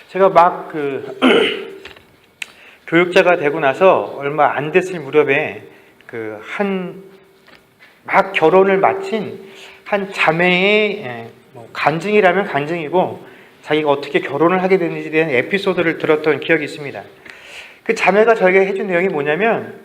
제가 막 교육자가 되고 나서 얼마 안 됐을 무렵에 막 결혼을 마친 한 자매의 간증이라면 간증이고 자기가 어떻게 결혼을 하게 됐는지에 대한 에피소드를 들었던 기억이 있습니다. 그 자매가 저에게 해준 내용이 뭐냐면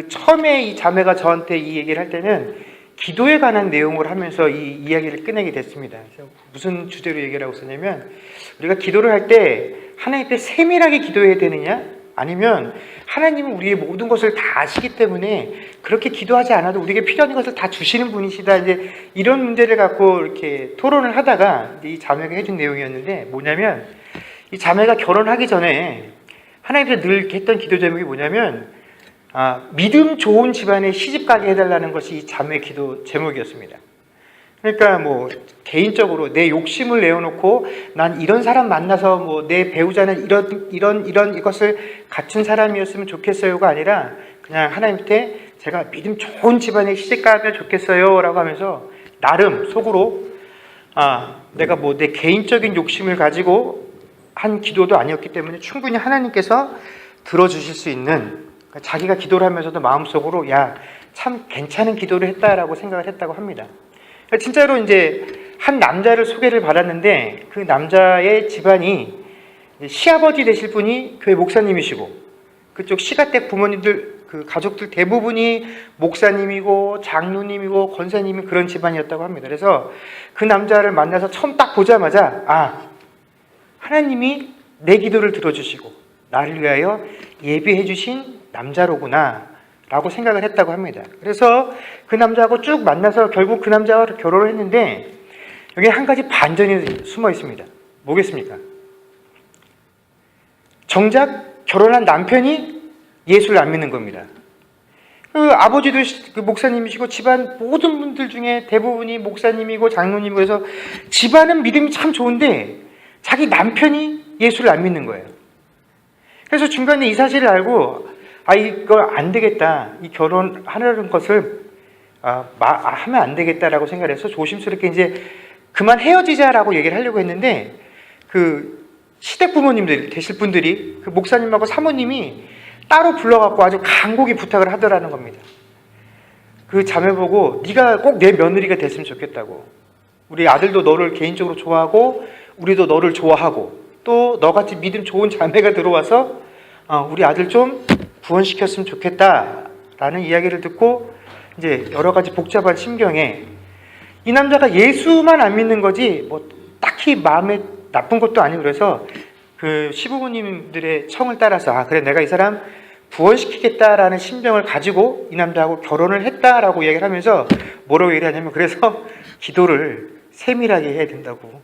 처음에 이 자매가 저한테 이 얘기를 할 때는 기도에 관한 내용을 하면서 이 이야기를 꺼내게 됐습니다. 그래서 무슨 주제로 얘기를 하고 있었냐면 우리가 기도를 할 때 하나님께 세밀하게 기도해야 되느냐? 아니면 하나님은 우리의 모든 것을 다 아시기 때문에 그렇게 기도하지 않아도 우리에게 필요한 것을 다 주시는 분이시다. 이제 이런 문제를 갖고 이렇게 토론을 하다가 이 자매가 해준 내용이었는데 뭐냐면 이 자매가 결혼하기 전에 하나님께 늘 했던 기도 제목이 뭐냐면 믿음 좋은 집안에 시집가게 해달라는 것이 이 자매 기도 제목이었습니다. 그러니까 개인적으로 내 욕심을 내어놓고 난 이런 사람 만나서 내 배우자는 이런 이것을 갖춘 사람이었으면 좋겠어요가 아니라 그냥 하나님께 제가 믿음 좋은 집안에 시집가면 좋겠어요 라고 하면서 나름 속으로 내가 내 개인적인 욕심을 가지고 한 기도도 아니었기 때문에 충분히 하나님께서 들어주실 수 있는, 자기가 기도를 하면서도 마음속으로 참 괜찮은 기도를 했다라고 생각을 했다고 합니다. 진짜로 이제 한 남자를 소개를 받았는데 그 남자의 집안이 시아버지 되실 분이 교회 목사님이시고 그쪽 시가댁 부모님들 가족들 대부분이 목사님이고 장로님이고 권사님이 그런 집안이었다고 합니다. 그래서 그 남자를 만나서 처음 딱 보자마자 하나님이 내 기도를 들어주시고 나를 위하여 예비해 주신 남자로구나 라고 생각을 했다고 합니다. 그래서 그 남자하고 쭉 만나서 결국 그 남자와 결혼을 했는데 여기 한 가지 반전이 숨어 있습니다. 뭐겠습니까? 정작 결혼한 남편이 예수를 안 믿는 겁니다. 아버지도 목사님이시고 집안 모든 분들 중에 대부분이 목사님이고 장로님이고 해서 집안은 믿음이 참 좋은데 자기 남편이 예수를 안 믿는 거예요. 그래서 중간에 이 사실을 알고 이거 안 되겠다. 이 결혼하는 것을 하면 안 되겠다라고 생각을 해서 조심스럽게 이제 그만 헤어지자라고 얘기를 하려고 했는데 시댁 부모님들 되실 분들이 목사님하고 사모님이 따로 불러갖고 아주 간곡히 부탁을 하더라는 겁니다. 그 자매 보고 네가 꼭 내 며느리가 됐으면 좋겠다고. 우리 아들도 너를 개인적으로 좋아하고 우리도 너를 좋아하고 또 너같이 믿음 좋은 자매가 들어와서 우리 아들 좀 구원시켰으면 좋겠다라는 이야기를 듣고 이제 여러 가지 복잡한 심경에 이 남자가 예수만 안 믿는 거지 딱히 마음에 나쁜 것도 아니고 그래서 시부모님들의 청을 따라서 그래 내가 이 사람 구원시키겠다라는 심정을 가지고 이 남자하고 결혼을 했다라고 이야기를 하면서 뭐라고 얘기를 하냐면 그래서 기도를 세밀하게 해야 된다고.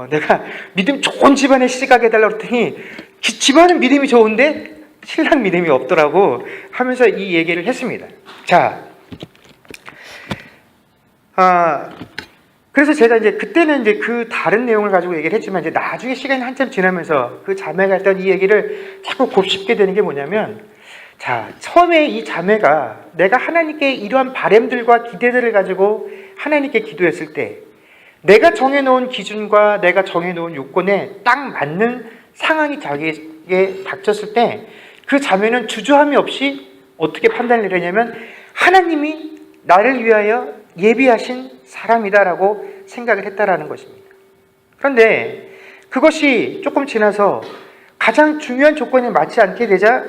내가 믿음 좋은 집안에 시집가게 해달라고 했더니 집안은 믿음이 좋은데 신랑 믿음이 없더라고 하면서 이 얘기를 했습니다. 그래서 제가 이제 그때는 이제 다른 내용을 가지고 얘기를 했지만 이제 나중에 시간이 한참 지나면서 그 자매가 했던 이 얘기를 자꾸 곱씹게 되는 게 뭐냐면 처음에 이 자매가 내가 하나님께 이러한 바램들과 기대들을 가지고 하나님께 기도했을 때 내가 정해놓은 기준과 내가 정해놓은 요건에 딱 맞는 상황이 자기에게 닥쳤을 때 그 자매는 주저함이 없이 어떻게 판단을 내렸냐면 하나님이 나를 위하여 예비하신 사람이다라고 생각을 했다라는 것입니다. 그런데 그것이 조금 지나서 가장 중요한 조건에 맞지 않게 되자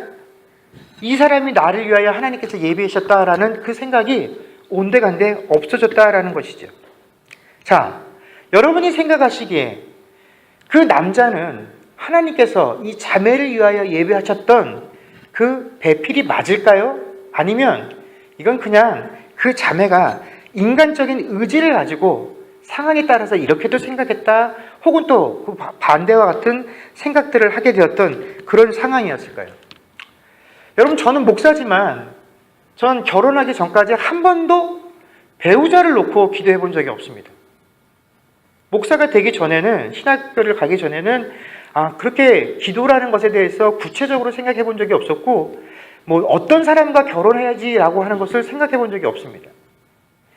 이 사람이 나를 위하여 하나님께서 예비하셨다라는 그 생각이 온데간데 없어졌다라는 것이죠. 여러분이 생각하시기에 그 남자는 하나님께서 이 자매를 위하여 예배하셨던 그 배필이 맞을까요? 아니면 이건 그냥 그 자매가 인간적인 의지를 가지고 상황에 따라서 이렇게도 생각했다 혹은 또 그 반대와 같은 생각들을 하게 되었던 그런 상황이었을까요? 여러분 저는 목사지만 전 결혼하기 전까지 한 번도 배우자를 놓고 기도해 본 적이 없습니다. 목사가 되기 전에는 신학교를 가기 전에는 그렇게 기도라는 것에 대해서 구체적으로 생각해 본 적이 없었고 어떤 사람과 결혼해야지라고 하는 것을 생각해 본 적이 없습니다.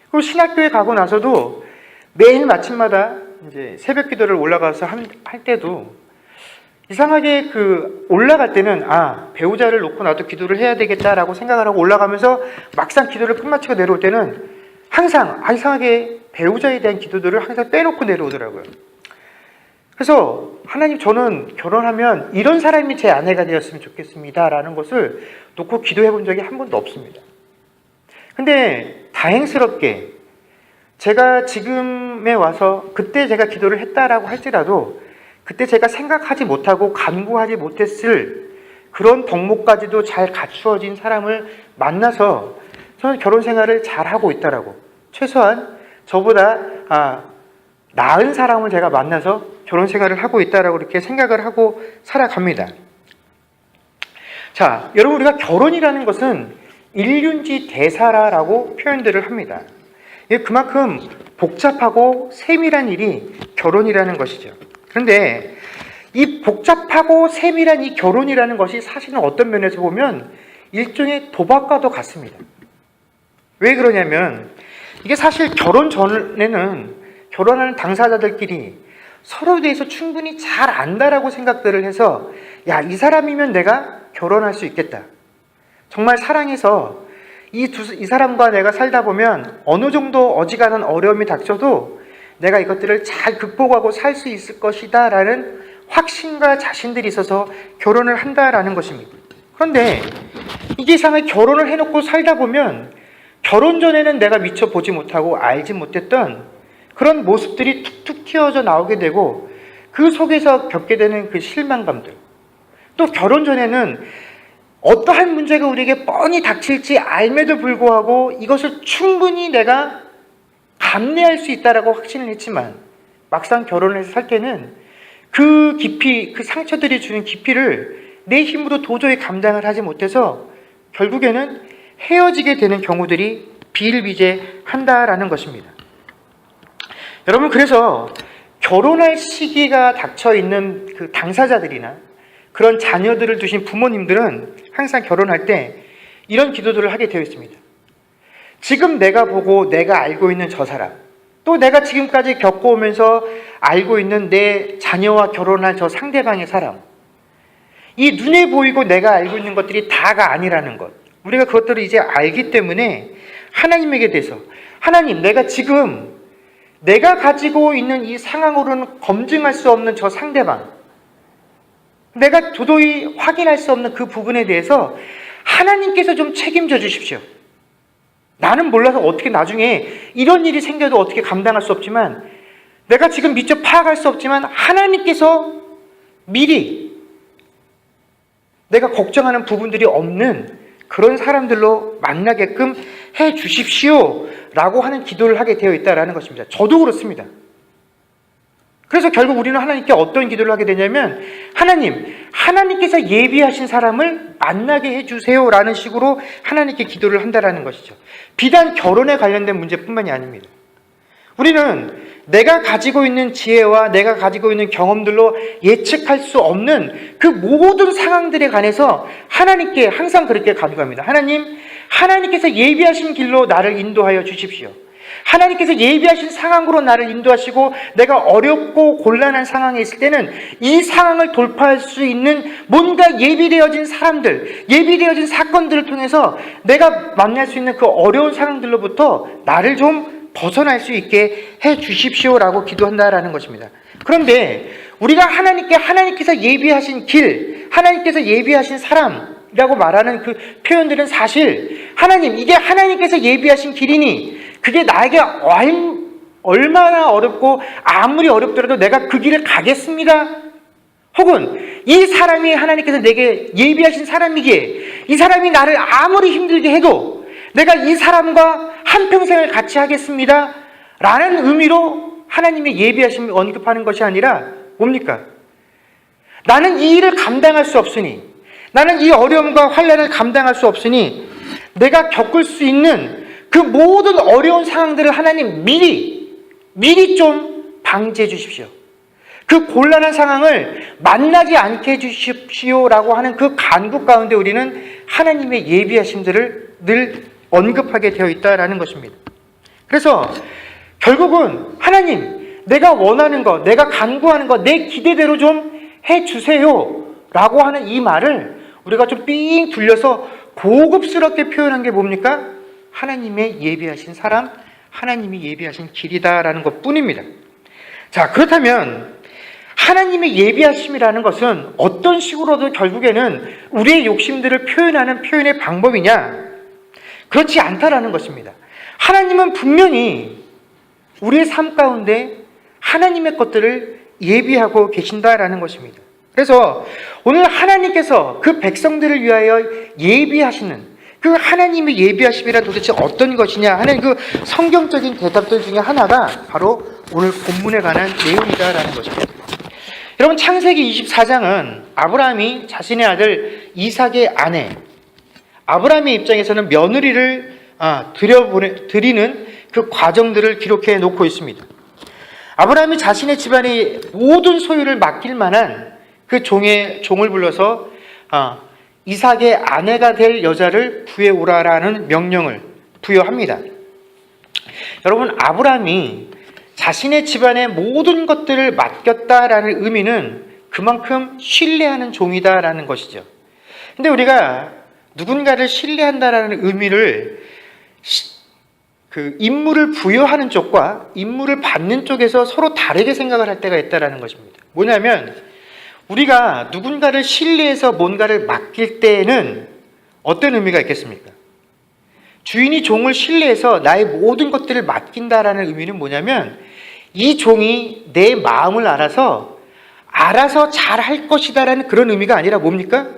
그리고 신학교에 가고 나서도 매일 마침마다 이제 새벽 기도를 올라가서 할 때도 이상하게 올라갈 때는 배우자를 놓고 나도 기도를 해야 되겠다라고 생각을 하고 올라가면서 막상 기도를 끝마치고 내려올 때는 항상 이상하게 배우자에 대한 기도들을 항상 빼놓고 내려오더라고요. 그래서 하나님, 저는 결혼하면 이런 사람이 제 아내가 되었으면 좋겠습니다 라는 것을 놓고 기도해 본 적이 한 번도 없습니다. 근데 다행스럽게 제가 지금에 와서 그때 제가 기도를 했다라고 할지라도 그때 제가 생각하지 못하고 간구하지 못했을 그런 덕목까지도 잘 갖추어진 사람을 만나서 저는 결혼 생활을 잘하고 있다라고, 최소한 저보다 나은 사람을 제가 만나서 결혼 생활을 하고 있다라고 이렇게 생각을 하고 살아갑니다. 자, 여러분, 우리가 결혼이라는 것은 일륜지 대사라고 표현들을 합니다. 그만큼 복잡하고 세밀한 일이 결혼이라는 것이죠. 그런데 이 복잡하고 세밀한 이 결혼이라는 것이 사실은 어떤 면에서 보면 일종의 도박과도 같습니다. 왜 그러냐면 이게 사실 결혼 전에는 결혼하는 당사자들끼리 서로에 대해서 충분히 잘 안다라고 생각들을 해서 이 사람이면 내가 결혼할 수 있겠다. 정말 사랑해서 이 사람과 내가 살다 보면 어느 정도 어지간한 어려움이 닥쳐도 내가 이것들을 잘 극복하고 살 수 있을 것이다 라는 확신과 자신들이 있어서 결혼을 한다라는 것입니다. 그런데 이게 이상하게 결혼을 해놓고 살다 보면 결혼 전에는 내가 미처 보지 못하고 알지 못했던 그런 모습들이 툭툭 튀어져 나오게 되고 그 속에서 겪게 되는 그 실망감들, 또 결혼 전에는 어떠한 문제가 우리에게 뻔히 닥칠지 알매도 불구하고 이것을 충분히 내가 감내할 수 있다라고 확신을 했지만 막상 결혼을 해서 살 때는 그 깊이, 그 상처들이 주는 깊이를 내 힘으로 도저히 감당을 하지 못해서 결국에는 헤어지게 되는 경우들이 비일비재한다라는 것입니다. 여러분, 그래서 결혼할 시기가 닥쳐 있는 그 당사자들이나 그런 자녀들을 두신 부모님들은 항상 결혼할 때 이런 기도들을 하게 되어 있습니다. 지금 내가 보고 내가 알고 있는 저 사람, 또 내가 지금까지 겪어오면서 알고 있는 내 자녀와 결혼할 저 상대방의 사람, 이 눈에 보이고 내가 알고 있는 것들이 다가 아니라는 것, 우리가 그것들을 이제 알기 때문에 하나님에게 대해서 하나님, 내가 가지고 있는 이 상황으로는 검증할 수 없는 저 상대방, 내가 도저히 확인할 수 없는 그 부분에 대해서 하나님께서 좀 책임져 주십시오. 나는 몰라서 어떻게 나중에 이런 일이 생겨도 어떻게 감당할 수 없지만, 내가 지금 미처 파악할 수 없지만 하나님께서 미리 내가 걱정하는 부분들이 없는 그런 사람들로 만나게끔 해 주십시오 라고 하는 기도를 하게 되어 있다는 것입니다. 저도 그렇습니다. 그래서 결국 우리는 하나님께 어떤 기도를 하게 되냐면, 하나님께서 예비하신 사람을 만나게 해주세요 라는 식으로 하나님께 기도를 한다는 것이죠. 비단 결혼에 관련된 문제뿐만이 아닙니다. 우리는 내가 가지고 있는 지혜와 내가 가지고 있는 경험들로 예측할 수 없는 그 모든 상황들에 관해서 하나님께 항상 그렇게 간구합니다. 하나님께서 예비하신 길로 나를 인도하여 주십시오. 하나님께서 예비하신 상황으로 나를 인도하시고 내가 어렵고 곤란한 상황에 있을 때는 이 상황을 돌파할 수 있는 뭔가 예비되어진 사람들, 예비되어진 사건들을 통해서 내가 만날 수 있는 그 어려운 상황들로부터 나를 좀 벗어날 수 있게 해 주십시오라고 기도한다라는 것입니다. 그런데 우리가 하나님께서 예비하신 길, 하나님께서 예비하신 사람이라고 말하는 그 표현들은 사실 이게 하나님께서 예비하신 길이니 그게 나에게 얼마나 어렵고 아무리 어렵더라도 내가 그 길을 가겠습니다. 혹은 이 사람이 하나님께서 내게 예비하신 사람이기에 이 사람이 나를 아무리 힘들게 해도 내가 이 사람과 한평생을 같이 하겠습니다 라는 의미로 하나님의 예비하심을 언급하는 것이 아니라 뭡니까? 나는 이 일을 감당할 수 없으니, 나는 이 어려움과 환난을 감당할 수 없으니 내가 겪을 수 있는 그 모든 어려운 상황들을 하나님 미리 좀 방지해 주십시오. 그 곤란한 상황을 만나지 않게 해주십시오라고 하는 그 간구 가운데 우리는 하나님의 예비하심들을 늘 언급하게 되어 있다라는 것입니다. 그래서 결국은 하나님, 내가 원하는 것, 내가 간구하는 것, 내 기대대로 좀 해주세요 라고 하는 이 말을 우리가 좀 삥 둘려서 고급스럽게 표현한 게 뭡니까? 하나님의 예비하신 사람, 하나님이 예비하신 길이다라는 것 뿐입니다. 자, 그렇다면 하나님의 예비하심이라는 것은 어떤 식으로도 결국에는 우리의 욕심들을 표현하는 표현의 방법이냐? 그렇지 않다라는 것입니다. 하나님은 분명히 우리의 삶 가운데 하나님의 것들을 예비하고 계신다라는 것입니다. 그래서 오늘 하나님께서 그 백성들을 위하여 예비하시는 그 하나님의 예비하심이란 도대체 어떤 것이냐 하는 그 성경적인 대답들 중에 하나가 바로 오늘 본문에 관한 내용이다라는 것입니다. 여러분, 창세기 24장은 아브라함이 자신의 아들 이삭의 아내, 아브라함의 입장에서는 며느리를 드리는 그 과정들을 기록해 놓고 있습니다. 아브라함이 자신의 집안의 모든 소유를 맡길 만한 그 종을 불러서 이삭의 아내가 될 여자를 구해오라라는 명령을 부여합니다. 여러분, 아브라함이 자신의 집안의 모든 것들을 맡겼다라는 의미는 그만큼 신뢰하는 종이다라는 것이죠. 근데 우리가 누군가를 신뢰한다라는 의미를 그 임무를 부여하는 쪽과 임무를 받는 쪽에서 서로 다르게 생각을 할 때가 있다라는 것입니다. 뭐냐면 우리가 누군가를 신뢰해서 뭔가를 맡길 때에는 어떤 의미가 있겠습니까? 주인이 종을 신뢰해서 나의 모든 것들을 맡긴다라는 의미는 뭐냐면 이 종이 내 마음을 알아서 잘 할 것이다라는 그런 의미가 아니라 뭡니까?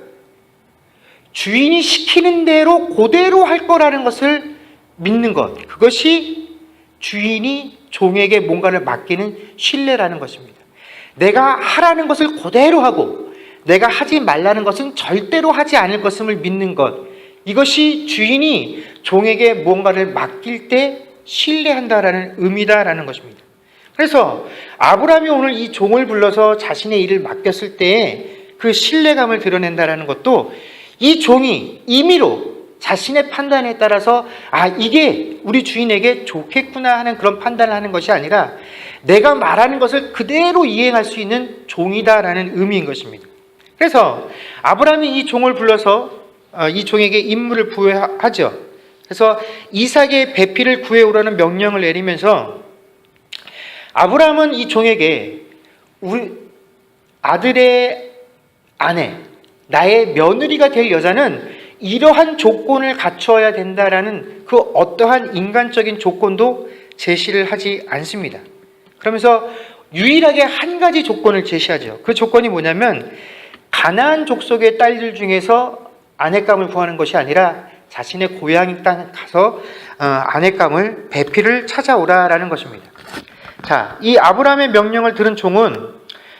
주인이 시키는 대로 그대로 할 거라는 것을 믿는 것, 그것이 주인이 종에게 뭔가를 맡기는 신뢰라는 것입니다. 내가 하라는 것을 그대로 하고 내가 하지 말라는 것은 절대로 하지 않을 것임을 믿는 것, 이것이 주인이 종에게 뭔가를 맡길 때 신뢰한다라는 의미다라는 것입니다. 그래서 아브라함이 오늘 이 종을 불러서 자신의 일을 맡겼을 때에 그 신뢰감을 드러낸다라는 것도 이 종이 임의로 자신의 판단에 따라서 이게 우리 주인에게 좋겠구나 하는 그런 판단을 하는 것이 아니라 내가 말하는 것을 그대로 이행할 수 있는 종이다라는 의미인 것입니다. 그래서 아브라함이 이 종을 불러서 이 종에게 임무를 부여하죠. 그래서 이삭의 배필을 구해오라는 명령을 내리면서 아브라함은 이 종에게 우리 아들의 아내, 나의 며느리가 될 여자는 이러한 조건을 갖추어야 된다라는 그 어떠한 인간적인 조건도 제시를 하지 않습니다. 그러면서 유일하게 한 가지 조건을 제시하죠. 그 조건이 뭐냐면 가나안 족속의 딸들 중에서 아내감을 구하는 것이 아니라 자신의 고향 땅에 가서 아내감을 배필을 찾아오라라는 것입니다. 자, 이 아브라함의 명령을 들은 종은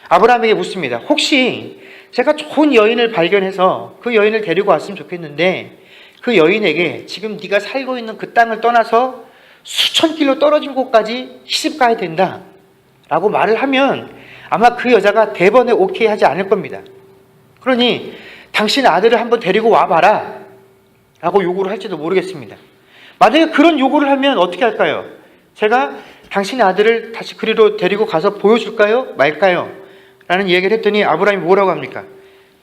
아브라함에게 묻습니다. 혹시 제가 좋은 여인을 발견해서 그 여인을 데리고 왔으면 좋겠는데 그 여인에게 지금 네가 살고 있는 그 땅을 떠나서 수천 킬로 떨어진 곳까지 시집 가야 된다 라고 말을 하면 아마 그 여자가 대번에 오케이 하지 않을 겁니다. 그러니 당신 아들을 한번 데리고 와봐라 라고 요구를 할지도 모르겠습니다. 만약에 그런 요구를 하면 어떻게 할까요? 제가 당신의 아들을 다시 그리로 데리고 가서 보여줄까요? 말까요? 라는 얘기를 했더니 아브라함이 뭐라고 합니까?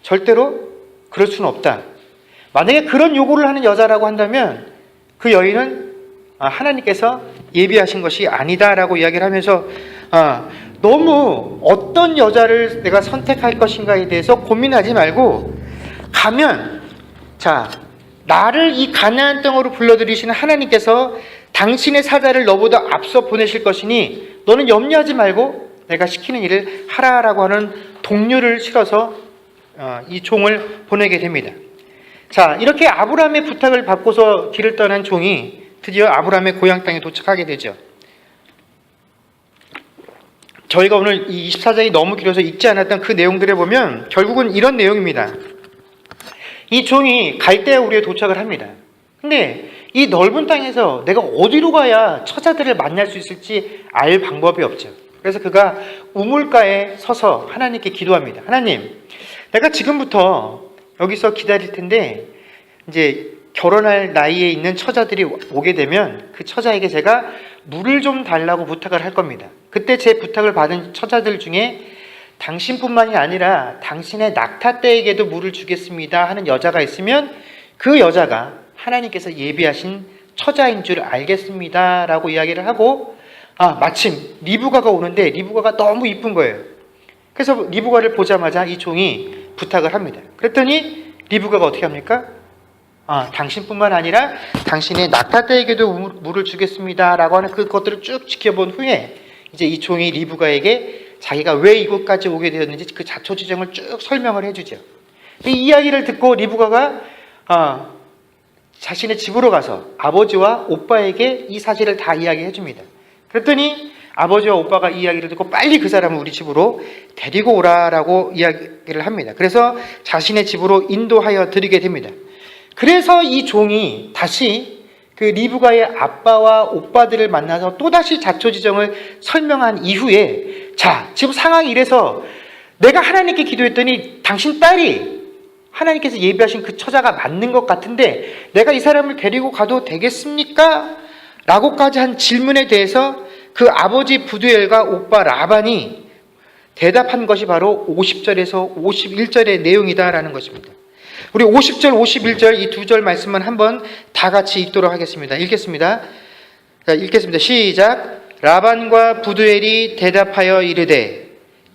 절대로 그럴 수는 없다. 만약에 그런 요구를 하는 여자라고 한다면 그 여인은 하나님께서 예비하신 것이 아니다라고 이야기를 하면서 너무 어떤 여자를 내가 선택할 것인가에 대해서 고민하지 말고 가면 나를 이 가나안 땅으로 불러들이시는 하나님께서 당신의 사자를 너보다 앞서 보내실 것이니 너는 염려하지 말고 내가 시키는 일을 하라라고 하는 동료를 실어서 이 종을 보내게 됩니다. 자, 이렇게 아브라함의 부탁을 받고서 길을 떠난 종이 드디어 아브라함의 고향 땅에 도착하게 되죠. 저희가 오늘 이 24장이 너무 길어서 읽지 않았던 그 내용들에 보면 결국은 이런 내용입니다. 이 종이 갈대아 우리에 도착을 합니다. 근데 이 넓은 땅에서 내가 어디로 가야 처자들을 만날 수 있을지 알 방법이 없죠. 그래서 그가 우물가에 서서 하나님께 기도합니다. 하나님, 내가 지금부터 여기서 기다릴 텐데 이제 결혼할 나이에 있는 처자들이 오게 되면 그 처자에게 제가 물을 좀 달라고 부탁을 할 겁니다. 그때 제 부탁을 받은 처자들 중에 당신뿐만이 아니라 당신의 낙타떼에게도 물을 주겠습니다 하는 여자가 있으면 그 여자가 하나님께서 예비하신 처자인 줄 알겠습니다 라고 이야기를 하고, 마침 리브가가 오는데 리브가가 너무 이쁜 거예요. 그래서 리브가를 보자마자 이 종이 부탁을 합니다. 그랬더니 리브가가 어떻게 합니까? 당신뿐만 아니라 당신의 낙타떼에게도 물을 주겠습니다 라고 하는 그것들을 쭉 지켜본 후에 이제 이 종이 리브가에게 자기가 왜 이곳까지 오게 되었는지 그 자초지정을 쭉 설명을 해주죠. 이 이야기를 듣고 리브가가 자신의 집으로 가서 아버지와 오빠에게 이 사실을 다 이야기해 줍니다. 그랬더니 아버지와 오빠가 이 이야기를 듣고 빨리 그 사람을 우리 집으로 데리고 오라라고 이야기를 합니다. 그래서 자신의 집으로 인도하여 드리게 됩니다. 그래서 이 종이 다시 그 리브가의 아빠와 오빠들을 만나서 또다시 자초지정을 설명한 이후에, 자, 지금 상황이 이래서 내가 하나님께 기도했더니 당신 딸이 하나님께서 예비하신 그 처자가 맞는 것 같은데 내가 이 사람을 데리고 가도 되겠습니까? 라고까지 한 질문에 대해서 그 아버지 부두엘과 오빠 라반이 대답한 것이 바로 50절에서 51절의 내용이다라는 것입니다. 우리 50절, 51절 이 두 절 말씀만 한번 다 같이 읽도록 하겠습니다. 읽겠습니다. 시작. 라반과 부두엘이 대답하여 이르되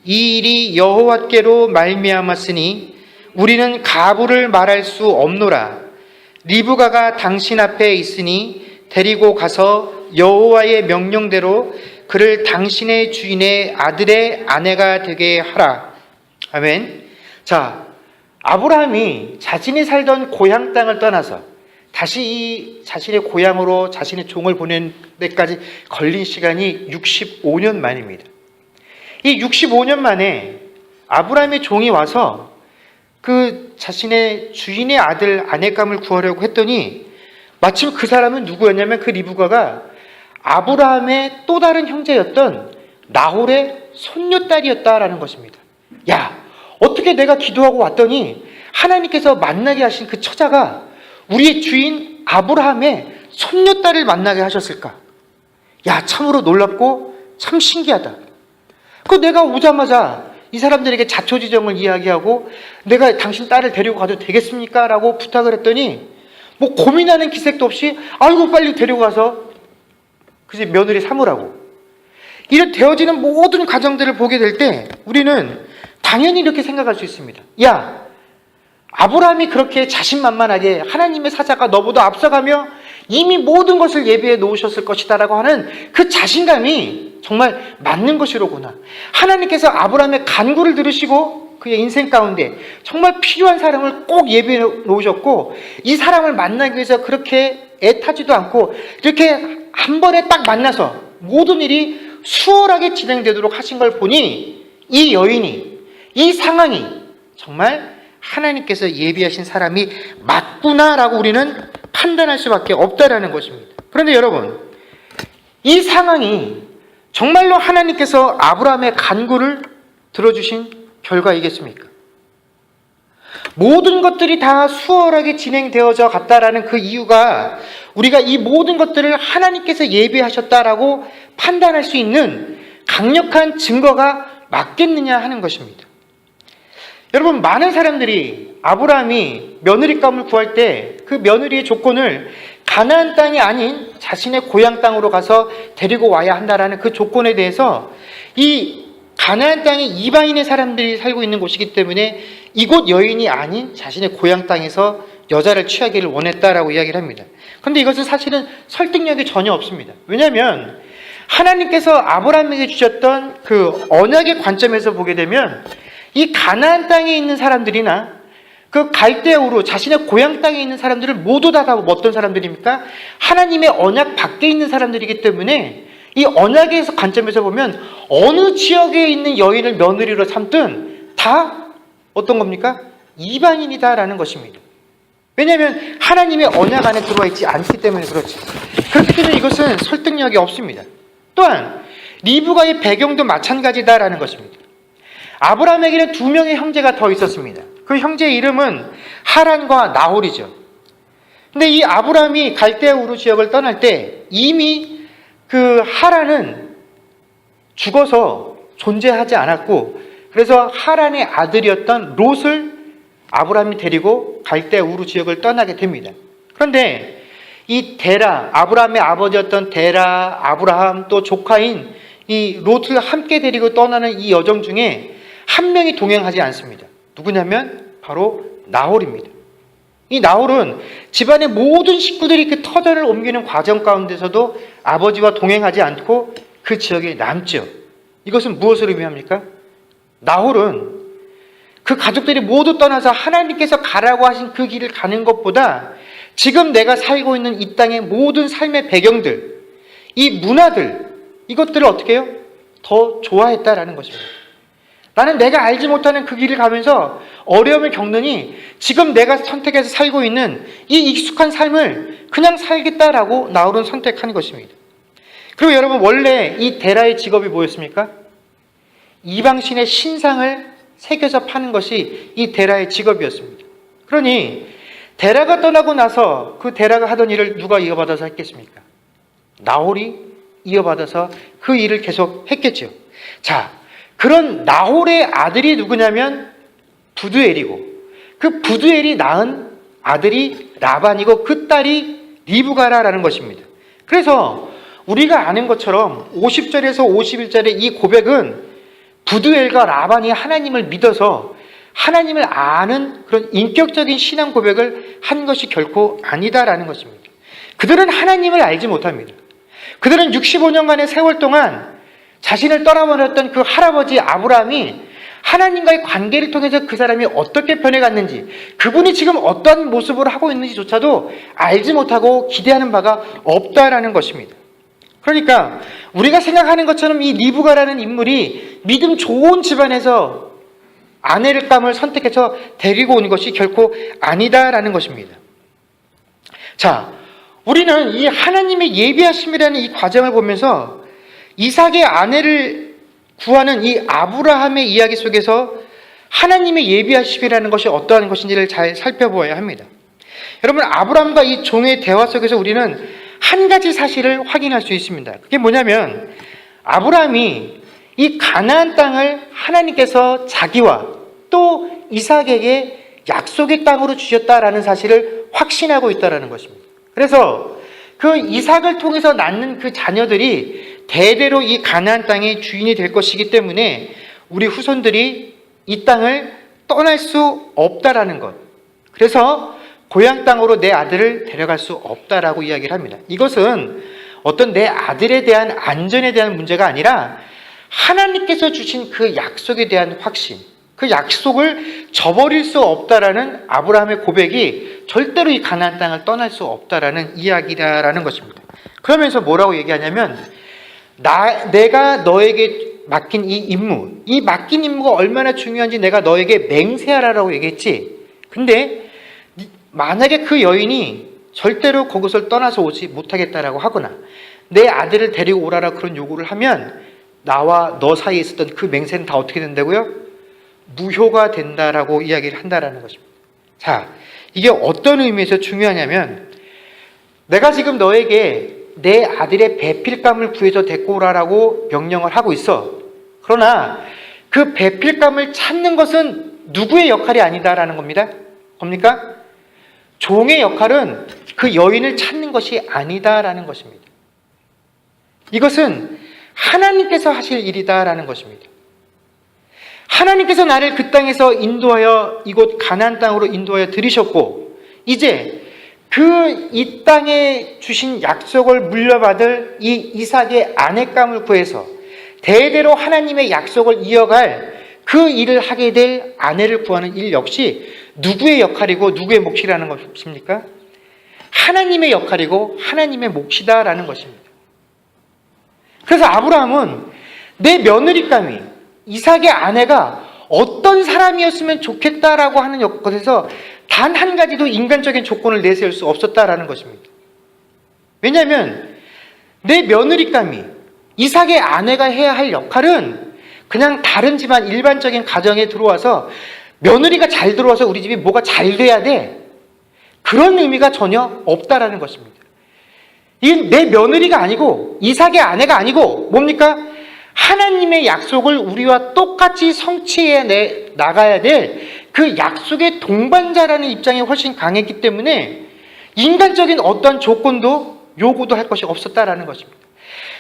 이 일이 여호와께로 말미암았으니 우리는 가부를 말할 수 없노라. 리브가가 당신 앞에 있으니 데리고 가서 여호와의 명령대로 그를 당신의 주인의 아들의 아내가 되게 하라. 아멘. 자, 아브라함이 자신이 살던 고향 땅을 떠나서 다시 이 자신의 고향으로 자신의 종을 보낸 데까지 걸린 시간이 65년 만입니다. 이 65년 만에 아브라함의 종이 와서 그 자신의 주인의 아들 아내감을 구하려고 했더니 마침 그 사람은 누구였냐면 그 리브가가 아브라함의 또 다른 형제였던 나홀의 손녀딸이었다라는 것입니다. 야, 어떻게 내가 기도하고 왔더니 하나님께서 만나게 하신 그 처자가 우리의 주인 아브라함의 손녀딸을 만나게 하셨을까? 야, 참으로 놀랍고 참 신기하다. 그 내가 오자마자 이 사람들에게 자초지정을 이야기하고 내가 당신 딸을 데리고 가도 되겠습니까? 라고 부탁을 했더니 뭐 고민하는 기색도 없이 아이고 빨리 데리고 가서 그지 며느리 삼으라고. 이렇게 되어지는 모든 과정들을 보게 될 때 우리는 당연히 이렇게 생각할 수 있습니다. 야, 아브라함이 그렇게 자신만만하게 하나님의 사자가 너보다 앞서가며 이미 모든 것을 예비해 놓으셨을 것이다 라고 하는 그 자신감이 정말 맞는 것이로구나. 하나님께서 아브라함의 간구를 들으시고 그의 인생 가운데 정말 필요한 사람을 꼭 예비해 놓으셨고 이 사람을 만나기 위해서 그렇게 애타지도 않고 이렇게 한 번에 딱 만나서 모든 일이 수월하게 진행되도록 하신 걸 보니 이 여인이, 이 상황이 정말 하나님께서 예비하신 사람이 맞구나라고 우리는 판단할 수밖에 없다라는 것입니다. 그런데 여러분, 이 상황이 정말로 하나님께서 아브라함의 간구를 들어주신 결과이겠습니까? 모든 것들이 다 수월하게 진행되어져 갔다라는 그 이유가 우리가 이 모든 것들을 하나님께서 예비하셨다라고 판단할 수 있는 강력한 증거가 맞겠느냐 하는 것입니다. 여러분, 많은 사람들이 아브라함이 며느리감을 구할 때 그 며느리의 조건을 가나안 땅이 아닌 자신의 고향 땅으로 가서 데리고 와야 한다라는 그 조건에 대해서 이 가나안 땅이 이방인의 사람들이 살고 있는 곳이기 때문에 이곳 여인이 아닌 자신의 고향 땅에서 여자를 취하기를 원했다라고 이야기를 합니다. 그런데 이것은 사실은 설득력이 전혀 없습니다. 왜냐하면 하나님께서 아브라함에게 주셨던 그 언약의 관점에서 보게 되면 이 가나안 땅에 있는 사람들이나 그 갈대우로 자신의 고향 땅에 있는 사람들을 모두 다 어떤 사람들입니까? 하나님의 언약 밖에 있는 사람들이기 때문에 이 언약의 관점에서 보면 어느 지역에 있는 여인을 며느리로 삼든 다 어떤 겁니까? 이방인이다라는 것입니다. 왜냐하면 하나님의 언약 안에 들어와 있지 않기 때문에 그렇죠. 그렇기 때문에 이것은 설득력이 없습니다. 또한 리브가의 배경도 마찬가지다라는 것입니다. 아브라함에게는 두 명의 형제가 더 있었습니다. 그 형제의 이름은 하란과 나홀이죠. 근데 이 아브라함이 갈대아 우르 지역을 떠날 때 이미 그 하란은 죽어서 존재하지 않았고, 그래서 하란의 아들이었던 롯을 아브라함이 데리고 갈대아 우르 지역을 떠나게 됩니다. 그런데 이 데라, 아브라함의 아버지였던 데라, 아브라함 또 조카인 이 롯을 함께 데리고 떠나는 이 여정 중에 한 명이 동행하지 않습니다. 누구냐면 바로 나홀입니다. 이 나홀은 집안의 모든 식구들이 그 터전을 옮기는 과정 가운데서도 아버지와 동행하지 않고 그 지역에 남죠. 이것은 무엇을 의미합니까? 나홀은 그 가족들이 모두 떠나서 하나님께서 가라고 하신 그 길을 가는 것보다 지금 내가 살고 있는 이 땅의 모든 삶의 배경들, 이 문화들, 이것들을 어떻게 해요? 더 좋아했다라는 것입니다. 나는 내가 알지 못하는 그 길을 가면서 어려움을 겪느니 지금 내가 선택해서 살고 있는 이 익숙한 삶을 그냥 살겠다라고 나홀은 선택하는 것입니다. 그리고 여러분, 원래 이 데라의 직업이 뭐였습니까? 이방신의 신상을 새겨서 파는 것이 이 데라의 직업이었습니다. 그러니 데라가 떠나고 나서 그 데라가 하던 일을 누가 이어받아서 했겠습니까? 나홀이 이어받아서 그 일을 계속 했겠죠. 자, 그런 나홀의 아들이 누구냐면 부두엘이고, 그 부두엘이 낳은 아들이 라반이고 그 딸이 리브가라라는 것입니다. 그래서 우리가 아는 것처럼 50절에서 51절의 이 고백은 부두엘과 라반이 하나님을 믿어서 하나님을 아는 그런 인격적인 신앙 고백을 한 것이 결코 아니다라는 것입니다. 그들은 하나님을 알지 못합니다. 그들은 65년간의 세월 동안 자신을 떠나버렸던 그 할아버지 아브라함이 하나님과의 관계를 통해서 그 사람이 어떻게 변해갔는지, 그분이 지금 어떤 모습을 하고 있는지조차도 알지 못하고 기대하는 바가 없다라는 것입니다. 그러니까 우리가 생각하는 것처럼 이 리브가라는 인물이 믿음 좋은 집안에서 아내를 감을 선택해서 데리고 온 것이 결코 아니다라는 것입니다. 자, 우리는 이 하나님의 예비하심이라는 이 과정을 보면서 이삭의 아내를 구하는 이 아브라함의 이야기 속에서 하나님의 예비하심이라는 것이 어떠한 것인지를 잘 살펴보아야 합니다. 여러분, 아브라함과 이 종의 대화 속에서 우리는 한 가지 사실을 확인할 수 있습니다. 그게 뭐냐면 아브라함이 이 가나안 땅을 하나님께서 자기와 또 이삭에게 약속의 땅으로 주셨다라는 사실을 확신하고 있다는 것입니다. 그래서 그 이삭을 통해서 낳는 그 자녀들이 대대로 이 가나안 땅의 주인이 될 것이기 때문에 우리 후손들이 이 땅을 떠날 수 없다라는 것. 그래서 고향 땅으로 내 아들을 데려갈 수 없다라고 이야기를 합니다. 이것은 어떤 내 아들에 대한 안전에 대한 문제가 아니라 하나님께서 주신 그 약속에 대한 확신, 그 약속을 저버릴 수 없다라는 아브라함의 고백이 절대로 이 가나안 땅을 떠날 수 없다라는 이야기라는 것입니다. 그러면서 뭐라고 얘기하냐면 내가 너에게 맡긴 이 임무, 이 맡긴 임무가 얼마나 중요한지 내가 너에게 맹세하라라고 얘기했지. 근데 만약에 그 여인이 절대로 그곳을 떠나서 오지 못하겠다라고 하거나 내 아들을 데리고 오라라 그런 요구를 하면 나와 너 사이에 있었던 그 맹세는 다 어떻게 된다고요? 무효가 된다라고 이야기를 한다라는 것입니다. 자, 이게 어떤 의미에서 중요하냐면 내가 지금 너에게 내 아들의 배필감을 구해서 데리고 오라라고 명령을 하고 있어. 그러나 그 배필감을 찾는 것은 누구의 역할이 아니다라는 겁니다. 뭡니까? 종의 역할은 그 여인을 찾는 것이 아니다라는 것입니다. 이것은 하나님께서 하실 일이다라는 것입니다. 하나님께서 나를 그 땅에서 인도하여 이곳 가나안 땅으로 인도하여 들이셨고 이제 이 땅에 주신 약속을 물려받을 이 이삭의 아내감을 구해서 대대로 하나님의 약속을 이어갈 그 일을 하게 될 아내를 구하는 일 역시 누구의 역할이고 누구의 몫이라는 것입니까? 하나님의 역할이고 하나님의 몫이다라는 것입니다. 그래서 아브라함은 내 며느리감이 이삭의 아내가 어떤 사람이었으면 좋겠다라고 하는 것에서 단 한 가지도 인간적인 조건을 내세울 수 없었다라는 것입니다. 왜냐하면 내 며느리감이 이삭의 아내가 해야 할 역할은 그냥 다른 집안 일반적인 가정에 들어와서 며느리가 잘 들어와서 우리 집이 뭐가 잘 돼야 돼. 그런 의미가 전혀 없다라는 것입니다. 이게 내 며느리가 아니고 이삭의 아내가 아니고 뭡니까? 하나님의 약속을 우리와 똑같이 성취해 나가야 될 그 약속의 동반자라는 입장이 훨씬 강했기 때문에 인간적인 어떤 조건도 요구도 할 것이 없었다라는 것입니다.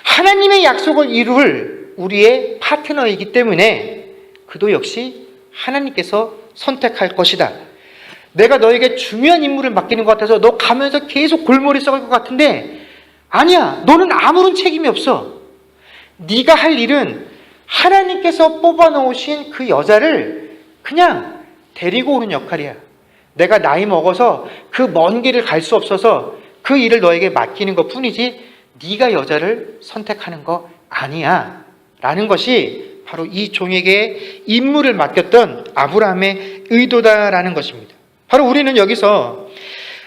하나님의 약속을 이룰 우리의 파트너이기 때문에 그도 역시 하나님께서 선택할 것이다. 내가 너에게 중요한 임무를 맡기는 것 같아서 너 가면서 계속 골머리 썩을 것 같은데 아니야, 너는 아무런 책임이 없어. 네가 할 일은 하나님께서 뽑아놓으신 그 여자를 그냥 데리고 오는 역할이야. 내가 나이 먹어서 그 먼 길을 갈 수 없어서 그 일을 너에게 맡기는 것 뿐이지 네가 여자를 선택하는 거 아니야 라는 것이 바로 이 종에게 임무를 맡겼던 아브라함의 의도다라는 것입니다. 바로 우리는 여기서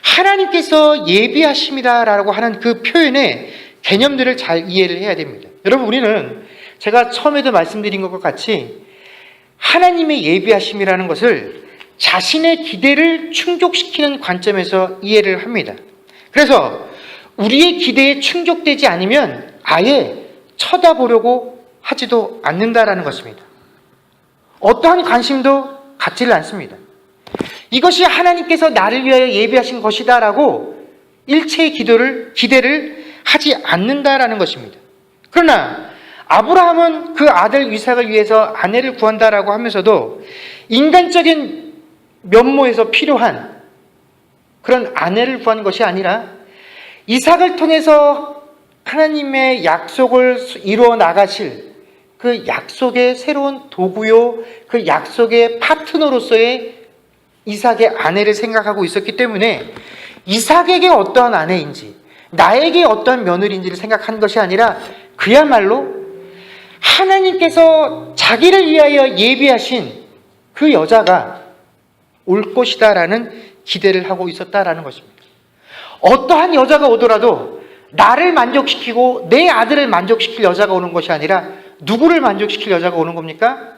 하나님께서 예비하심이다라고 하는 그 표현의 개념들을 잘 이해를 해야 됩니다. 여러분, 우리는 제가 처음에도 말씀드린 것과 같이 하나님의 예비하심이라는 것을 자신의 기대를 충족시키는 관점에서 이해를 합니다. 그래서 우리의 기대에 충족되지 않으면 아예 쳐다보려고 하지도 않는다라는 것입니다. 어떠한 관심도 갖지를 않습니다. 이것이 하나님께서 나를 위하여 예비하신 것이다라고 일체의 기대를 하지 않는다라는 것입니다. 그러나 아브라함은 그 아들 이삭을 위해서 아내를 구한다라고 하면서도 인간적인 면모에서 필요한 그런 아내를 구한 것이 아니라 이삭을 통해서 하나님의 약속을 이루어 나가실 그 약속의 새로운 도구요, 그 약속의 파트너로서의 이삭의 아내를 생각하고 있었기 때문에 이삭에게 어떠한 아내인지 나에게 어떠한 며느리인지를 생각한 것이 아니라 그야말로 하나님께서 자기를 위하여 예비하신 그 여자가 올 것이다라는 기대를 하고 있었다라는 것입니다. 어떠한 여자가 오더라도 나를 만족시키고 내 아들을 만족시킬 여자가 오는 것이 아니라 누구를 만족시킬 여자가 오는 겁니까?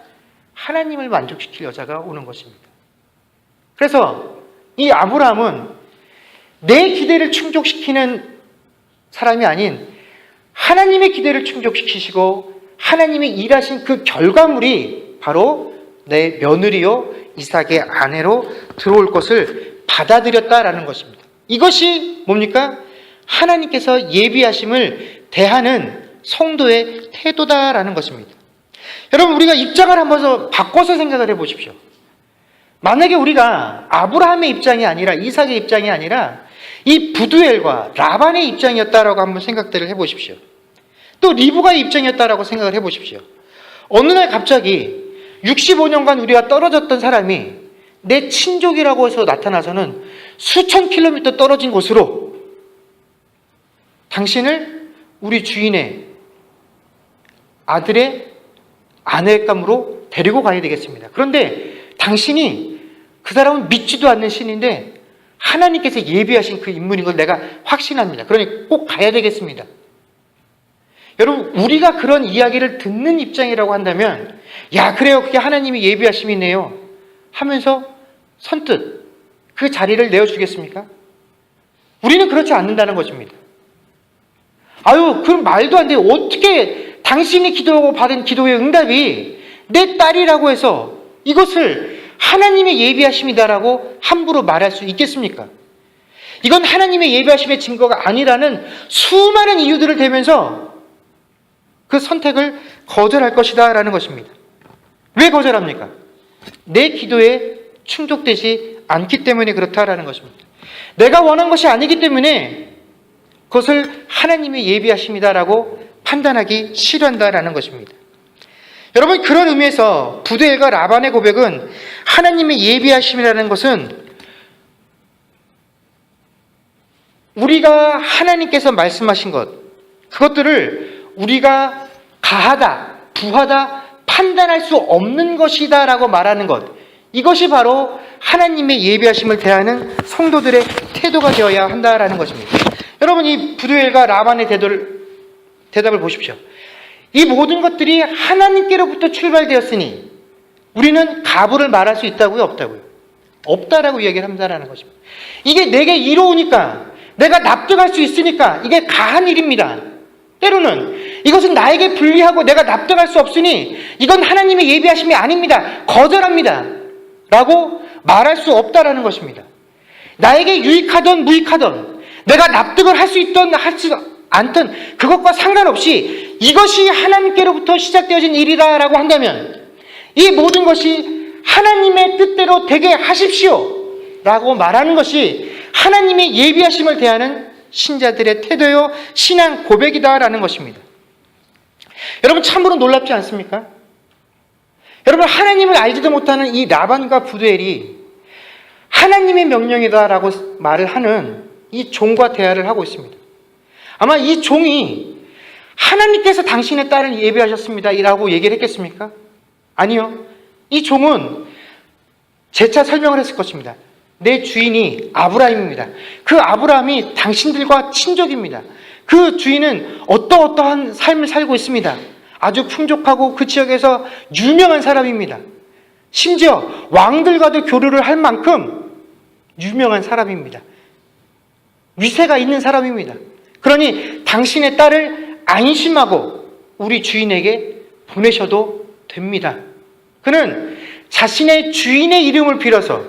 하나님을 만족시킬 여자가 오는 것입니다. 그래서 이 아브라함은 내 기대를 충족시키는 사람이 아닌 하나님의 기대를 충족시키시고 하나님이 일하신 그 결과물이 바로 내 며느리요 이삭의 아내로 들어올 것을 받아들였다라는 것입니다. 이것이 뭡니까? 하나님께서 예비하심을 대하는 성도의 태도다라는 것입니다. 여러분, 우리가 입장을 한번 바꿔서 생각을 해보십시오. 만약에 우리가 아브라함의 입장이 아니라 이삭의 입장이 아니라 이 부두엘과 라반의 입장이었다라고 한번 생각들을 해보십시오. 또 리브가의 입장이었다라고 생각을 해보십시오. 어느 날 갑자기 65년간 우리가 떨어졌던 사람이 내 친족이라고 해서 나타나서는 수천 킬로미터 떨어진 곳으로 당신을 우리 주인의 아들의 아내감으로 데리고 가야 되겠습니다. 그런데 당신이 그 사람은 믿지도 않는 신인데 하나님께서 예비하신 그 인물인 걸 내가 확신합니다. 그러니 꼭 가야 되겠습니다. 여러분, 우리가 그런 이야기를 듣는 입장이라고 한다면 야, 그래요, 그게 하나님이 예비하심이네요 하면서 선뜻 그 자리를 내어주겠습니까? 우리는 그렇지 않는다는 것입니다. 아유, 그럼 말도 안 돼요. 어떻게 당신이 기도하고 받은 기도의 응답이 내 딸이라고 해서 이것을 하나님의 예비하심이다라고 함부로 말할 수 있겠습니까? 이건 하나님의 예비하심의 증거가 아니라는 수많은 이유들을 대면서 그 선택을 거절할 것이다 라는 것입니다. 왜 거절합니까? 내 기도에 충족되지 않기 때문에 그렇다라는 것입니다. 내가 원한 것이 아니기 때문에 그것을 하나님의 예비하심이다라고 판단하기 싫어한다라는 것입니다. 여러분, 그런 의미에서 부두엘과 라반의 고백은 하나님의 예비하심이라는 것은 우리가 하나님께서 말씀하신 것, 그것들을 우리가 가하다, 부하다, 판단할 수 없는 것이다 라고 말하는 것, 이것이 바로 하나님의 예비하심을 대하는 성도들의 태도가 되어야 한다라는 것입니다. 여러분, 이 부두엘과 라반의 대답을 보십시오. 이 모든 것들이 하나님께로부터 출발되었으니 우리는 가부를 말할 수 있다고요, 없다고요? 없다라고 이야기를 한다는 것입니다. 이게 내게 이로우니까, 내가 납득할 수 있으니까 이게 가한 일입니다. 때로는 이것은 나에게 불리하고 내가 납득할 수 없으니 이건 하나님의 예비하심이 아닙니다. 거절합니다. 라고 말할 수 없다라는 것입니다. 나에게 유익하든 무익하든 내가 납득을 할 수 있든 하지 않든 그것과 상관없이 이것이 하나님께로부터 시작되어진 일이다라고 한다면 이 모든 것이 하나님의 뜻대로 되게 하십시오 라고 말하는 것이 하나님의 예비하심을 대하는 신자들의 태도요 신앙 고백이다라는 것입니다. 여러분 참으로 놀랍지 않습니까? 여러분 하나님을 알지도 못하는 이 라반과 부두엘이 하나님의 명령이다라고 말을 하는 이 종과 대화를 하고 있습니다. 아마 이 종이 하나님께서 당신의 딸을 예비하셨습니다 라고 얘기를 했겠습니까? 아니요. 이 종은 재차 설명을 했을 것입니다. 내 주인이 아브라함입니다. 그 아브라함이 당신들과 친족입니다. 그 주인은 어떠한 삶을 살고 있습니다. 아주 풍족하고 그 지역에서 유명한 사람입니다. 심지어 왕들과도 교류를 할 만큼 유명한 사람입니다. 위세가 있는 사람입니다. 그러니 당신의 딸을 안심하고 우리 주인에게 보내셔도 됩니다. 그는 자신의 주인의 이름을 빌어서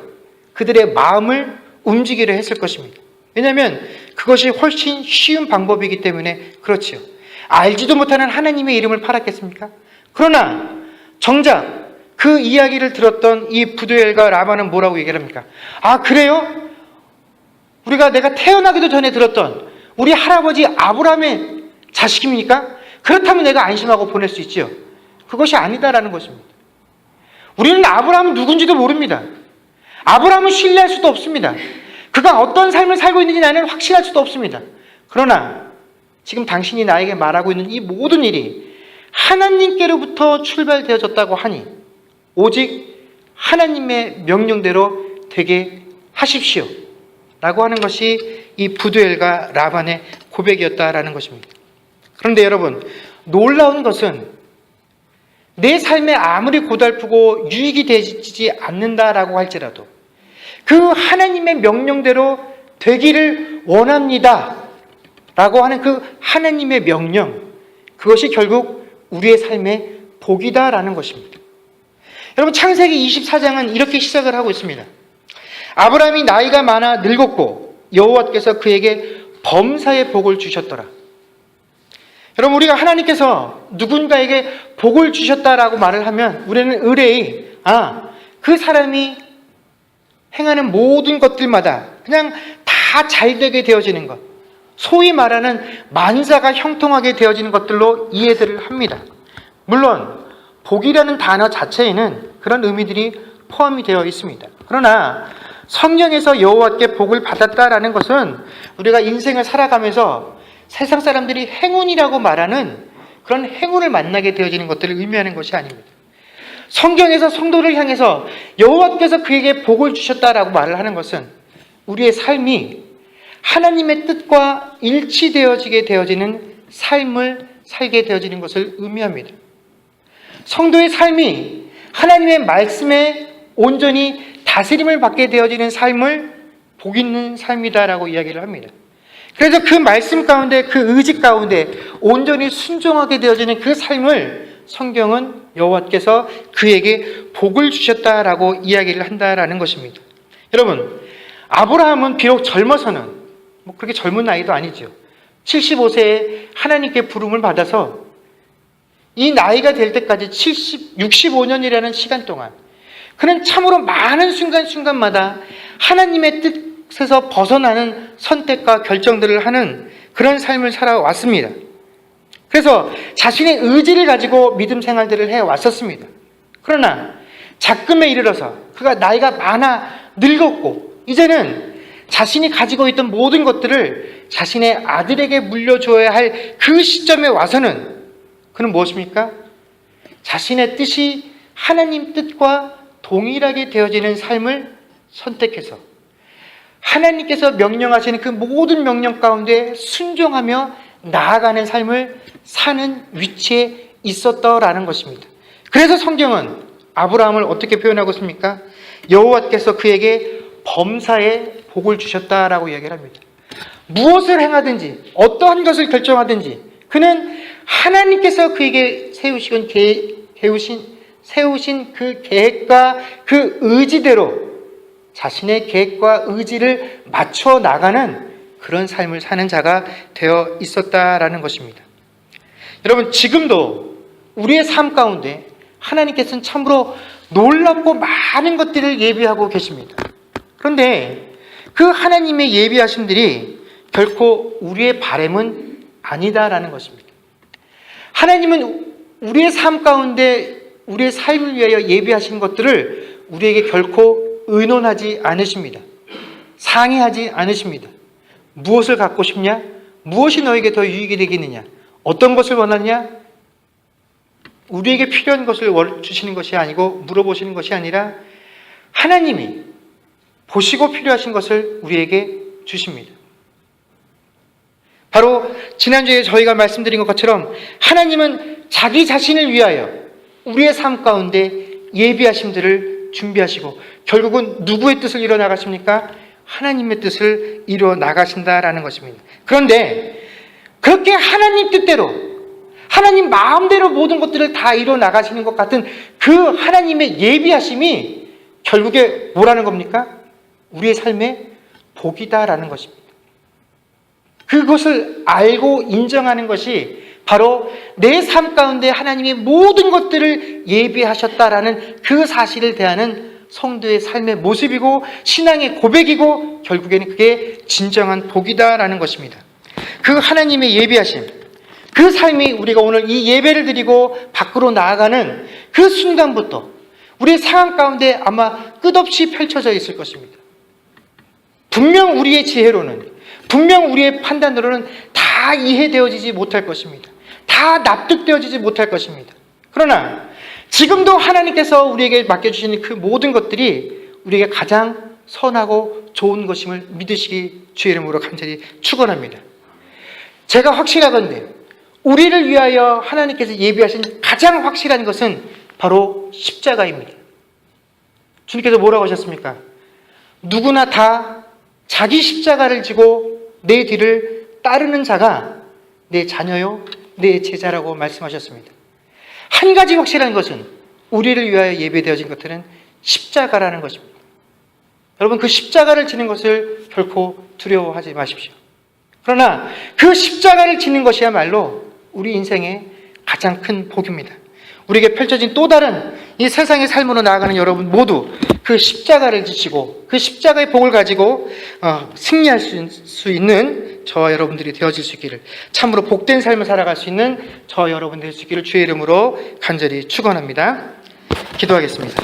그들의 마음을 움직이려 했을 것입니다. 왜냐하면 그것이 훨씬 쉬운 방법이기 때문에 그렇지요. 알지도 못하는 하나님의 이름을 팔았겠습니까? 그러나 정작 그 이야기를 들었던 이 부두엘과 라반은 뭐라고 얘기를 합니까? 아 그래요? 내가 태어나기도 전에 들었던 우리 할아버지 아브라함의 자식입니까? 그렇다면 내가 안심하고 보낼 수 있지요. 그것이 아니다라는 것입니다. 우리는 아브라함은 누군지도 모릅니다. 아브라함은 신뢰할 수도 없습니다. 그가 어떤 삶을 살고 있는지 나는 확신할 수도 없습니다. 그러나 지금 당신이 나에게 말하고 있는 이 모든 일이 하나님께로부터 출발되어졌다고 하니 오직 하나님의 명령대로 되게 하십시오 라고 하는 것이 이 부두엘과 라반의 고백이었다라는 것입니다. 그런데 여러분 놀라운 것은 내 삶에 아무리 고달프고 유익이 되지 않는다라고 할지라도 그 하나님의 명령대로 되기를 원합니다 라고 하는 그 하나님의 명령, 그것이 결국 우리의 삶의 복이다라는 것입니다. 여러분 창세기 24장은 이렇게 시작을 하고 있습니다. 아브라함이 나이가 많아 늙었고 여호와께서 그에게 범사의 복을 주셨더라. 여러분 우리가 하나님께서 누군가에게 복을 주셨다라고 말을 하면 우리는 의뢰의 그 사람이 행하는 모든 것들마다 그냥 다 잘되게 되어지는 것, 소위 말하는 만사가 형통하게 되어지는 것들로 이해들을 합니다. 물론 복이라는 단어 자체에는 그런 의미들이 포함이 되어 있습니다. 그러나 성경에서 여호와께 복을 받았다라는 것은 우리가 인생을 살아가면서 세상 사람들이 행운이라고 말하는 그런 행운을 만나게 되어지는 것들을 의미하는 것이 아닙니다. 성경에서 성도를 향해서 여호와께서 그에게 복을 주셨다라고 말을 하는 것은 우리의 삶이 하나님의 뜻과 일치되어지게 되어지는 삶을 살게 되어지는 것을 의미합니다. 성도의 삶이 하나님의 말씀에 온전히 다스림을 받게 되어지는 삶을 복 있는 삶이다라고 이야기를 합니다. 그래서 그 말씀 가운데, 그 의지 가운데 온전히 순종하게 되어지는 그 삶을 성경은 여호와께서 그에게 복을 주셨다라고 이야기를 한다라는 것입니다. 여러분, 아브라함은 비록 젊어서는 그렇게 젊은 나이도 아니죠. 75세에 하나님께 부름을 받아서 이 나이가 될 때까지 65년이라는 시간 동안 그는 참으로 많은 순간순간마다 하나님의 뜻에서 벗어나는 선택과 결정들을 하는 그런 삶을 살아왔습니다. 그래서 자신의 의지를 가지고 믿음 생활들을 해왔었습니다. 그러나 작금에 이르러서 그가 나이가 많아 늙었고 이제는 자신이 가지고 있던 모든 것들을 자신의 아들에게 물려줘야 할 그 시점에 와서는 그는 무엇입니까? 자신의 뜻이 하나님 뜻과 동일하게 되어지는 삶을 선택해서 하나님께서 명령하시는 그 모든 명령 가운데 순종하며 나아가는 삶을 사는 위치에 있었더라는 것입니다. 그래서 성경은 아브라함을 어떻게 표현하고 있습니까? 여호와께서 그에게 범사에 복을 주셨다라고 이야기를 합니다. 무엇을 행하든지 어떠한 것을 결정하든지 그는 하나님께서 그에게 세우신 그 계획과 그 의지대로 자신의 계획과 의지를 맞춰 나가는 그런 삶을 사는 자가 되어 있었다라는 것입니다. 여러분, 지금도 우리의 삶 가운데 하나님께서는 참으로 놀랍고 많은 것들을 예비하고 계십니다. 그런데 그 하나님의 예비하심들이 결코 우리의 바람은 아니다라는 것입니다. 하나님은 우리의 삶 가운데 우리의 삶을 위하여 예비하신 것들을 우리에게 결코 의논하지 않으십니다. 상의하지 않으십니다. 무엇을 갖고 싶냐? 무엇이 너에게 더 유익이 되겠느냐? 어떤 것을 원하느냐? 우리에게 필요한 것을 주시는 것이 아니고 물어보시는 것이 아니라 하나님이 보시고 필요하신 것을 우리에게 주십니다. 바로 지난주에 저희가 말씀드린 것처럼 하나님은 자기 자신을 위하여 우리의 삶 가운데 예비하심들을 준비하시고 결국은 누구의 뜻을 이뤄 나가십니까? 하나님의 뜻을 이뤄 나가신다라는 것입니다. 그런데 그렇게 하나님 뜻대로 하나님 마음대로 모든 것들을 다 이뤄 나가시는 것 같은 그 하나님의 예비하심이 결국에 뭐라는 겁니까? 우리의 삶의 복이다라는 것입니다. 그것을 알고 인정하는 것이 바로 내 삶 가운데 하나님이 모든 것들을 예비하셨다라는 그 사실을 대하는 성도의 삶의 모습이고 신앙의 고백이고 결국에는 그게 진정한 복이다라는 것입니다. 그 하나님의 예비하심, 그 삶이 우리가 오늘 이 예배를 드리고 밖으로 나아가는 그 순간부터 우리의 상황 가운데 아마 끝없이 펼쳐져 있을 것입니다. 분명 우리의 지혜로는, 분명 우리의 판단으로는 다 이해되어지지 못할 것입니다. 다 납득되어지지 못할 것입니다. 그러나 지금도 하나님께서 우리에게 맡겨주시는 그 모든 것들이 우리에게 가장 선하고 좋은 것임을 믿으시기 주의 이름으로 간절히 축원합니다. 제가 확신하건대 우리를 위하여 하나님께서 예비하신 가장 확실한 것은 바로 십자가입니다. 주님께서 뭐라고 하셨습니까? 누구나 다 자기 십자가를 지고 내 뒤를 따르는 자가 내 자녀요, 내 제자라고 말씀하셨습니다. 한 가지 확실한 것은 우리를 위하여 예배되어진 것들은 십자가라는 것입니다. 여러분, 그 십자가를 지는 것을 결코 두려워하지 마십시오. 그러나 그 십자가를 지는 것이야말로 우리 인생의 가장 큰 복입니다. 우리에게 펼쳐진 또 다른 이 세상의 삶으로 나아가는 여러분 모두 그 십자가를 지시고 그 십자가의 복을 가지고 승리할 수 있는 저와 여러분들이 되어질 수 있기를, 참으로 복된 삶을 살아갈 수 있는 저와 여러분들이 될 수 있기를 주의 이름으로 간절히 축원합니다. 기도하겠습니다.